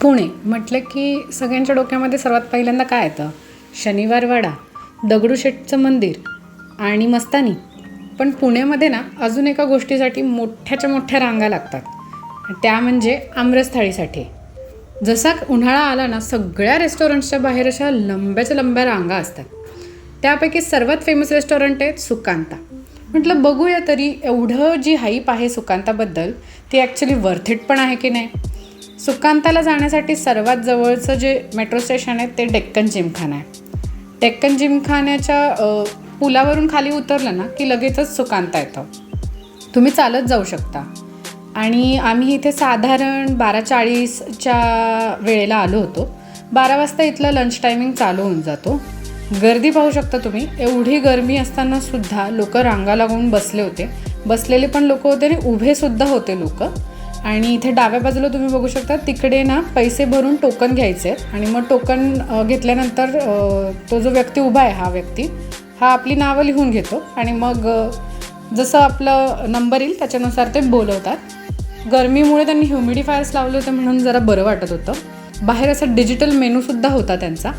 पुणे म्हटलं की सगळ्यांच्या डोक्यामध्ये सर्वात पहिल्यांदा काय येतं? शनिवार वाडा, दगडूशेठचं मंदिर आणि मस्तानी. पण पुण्यामध्ये ना अजून एका गोष्टीसाठी मोठ्याच्या मोठ्या रांगा लागतात, त्या म्हणजे आमरस थाळीसाठी. जसा उन्हाळा आला ना, सगळ्या रेस्टॉरंट्सच्या बाहेर अशा लंब्याच्या लंब्या रांगा असतात. त्यापैकी सर्वात फेमस रेस्टॉरंट आहे सुकांता. म्हटलं बघूया तरी एवढं जी हाईप आहे सुकांताबद्दल ती ॲक्च्युली वर्थ इट पण आहे की नाही. सुकांताला जाण्यासाठी सर्वात जवळचं जे मेट्रो स्टेशन आहे ते डेक्कन जिमखाना आहे. डेक्कन जिमखान्याच्या पुलावरून खाली उतरलं ना की लगेचच सुकांता येतं. तुम्ही चालत जाऊ शकता. आणि आम्ही इथे साधारण 12:40च्या वेळेला आलो होतो. 12 वाजता इथलं लंच टायमिंग चालू होऊन जातो. गर्दी पाहू शकता तुम्ही. एवढी गरमी असतानासुद्धा लोक रांगा लागून बसले होते. बसलेले पण लोक होते आणि उभेसुद्धा होते लोक. आणि इथे डाव्या बाजूला तुम्ही बघू शकता, तिकडे ना पैसे भरून टोकन घ्यायचे आहेत. आणि मग टोकन घेतल्यानंतर तो जो व्यक्ती उभा आहे, हा व्यक्ती हा आपली नावं लिहून घेतो आणि मग जसं आपलं नंबर येईल त्याच्यानुसार ते बोलवतात. गरमीमुळे त्यांनी ह्युमिडिफायर्स लावले होते म्हणून जरा बरं वाटत होतं. बाहेर असा डिजिटल मेनूसुद्धा होता त्यांचा.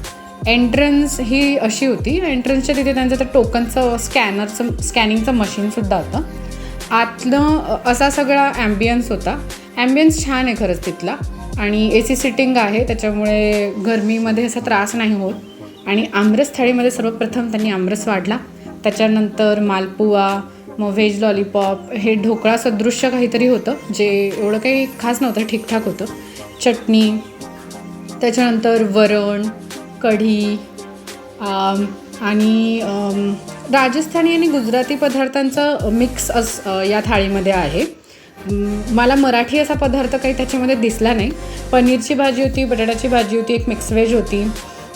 एंट्रन्स ही अशी होती, एंट्रन्सच्या तिथे त्यांचं ते टोकनचं स्कॅनिंगचं मशीनसुद्धा होतं. आतलं असा सगळा ॲम्बियन्स होता. ॲम्बियन्स छान आहे खरंच तिथला. आणि AC सिटिंग आहे, त्याच्यामुळे गरमीमध्ये असा त्रास नाही होत. आणि आमरस थाळीमध्ये सर्वप्रथम त्यांनी आमरस वाढला, त्याच्यानंतर मालपुवा, मग व्हेज लॉलीपॉप, हे ढोकळा सदृश्य काहीतरी होतं जे एवढं काही खास नव्हतं, ठीकठाक होतं. चटणी, त्याच्यानंतर वरण, कढी आणि राजस्थानी आणि गुजराती पदार्थांचं मिक्स या थाळीमध्ये आहे. मला मराठी असा पदार्थ काही त्याच्यामध्ये दिसला नाही. पनीरची भाजी होती, बटाट्याची भाजी होती, एक मिक्स व्हेज होती,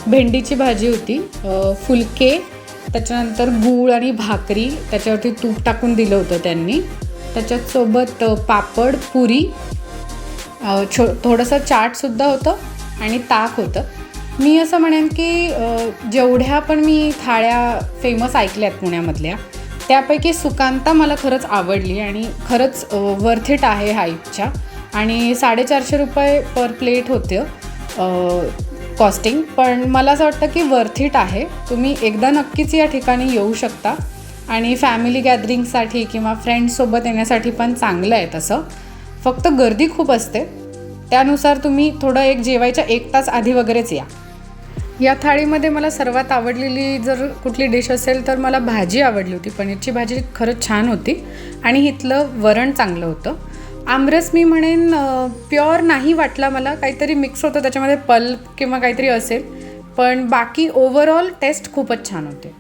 भेंडीची भाजी होती, फुलके, त्याच्यानंतर गूळ आणि भाकरी, त्याच्यावरती तूप टाकून दिलं होतं त्यांनी. त्याच्यासोबत पापड, पुरी, थोडंसं चाटसुद्धा होतं आणि ताक होतं. मी असं म्हणेन की जेवढ्या पण मी थाळ्या फेमस ऐकल्यात पुण्यामधल्या, त्यापैकी सुकांता मला खरंच आवडली आणि खरंच वर्थ इट आहे हाईपच्या. आणि 450 रुपये पर प्लेट होतं कॉस्टिंग. पण मला असं वाटतं की वर्थ इट आहे. तुम्ही एकदा नक्कीच या ठिकाणी येऊ शकता. आणि फॅमिली गॅदरिंगसाठी किंवा फ्रेंड्ससोबत येण्यासाठी पण चांगलं आहे तसं. फक्त गर्दी खूप असते, त्यानुसार तुम्ही थोडं जेवायच्या 1 तास आधी वगैरेच या. या थाळीमध्ये मला सर्वात आवडलेली जर कुठली डिश असेल तर मला भाजी आवडली होती. पनीरची भाजी खरंच छान होती आणि इथलं वरण चांगलं होतं. आमरस मी म्हणेन प्युअर नाही वाटला मला, काहीतरी मिक्स होतं त्याच्यामध्ये, पल्प किंवा काहीतरी असेल. पण बाकी ओव्हरऑल टेस्ट खूपच छान होते.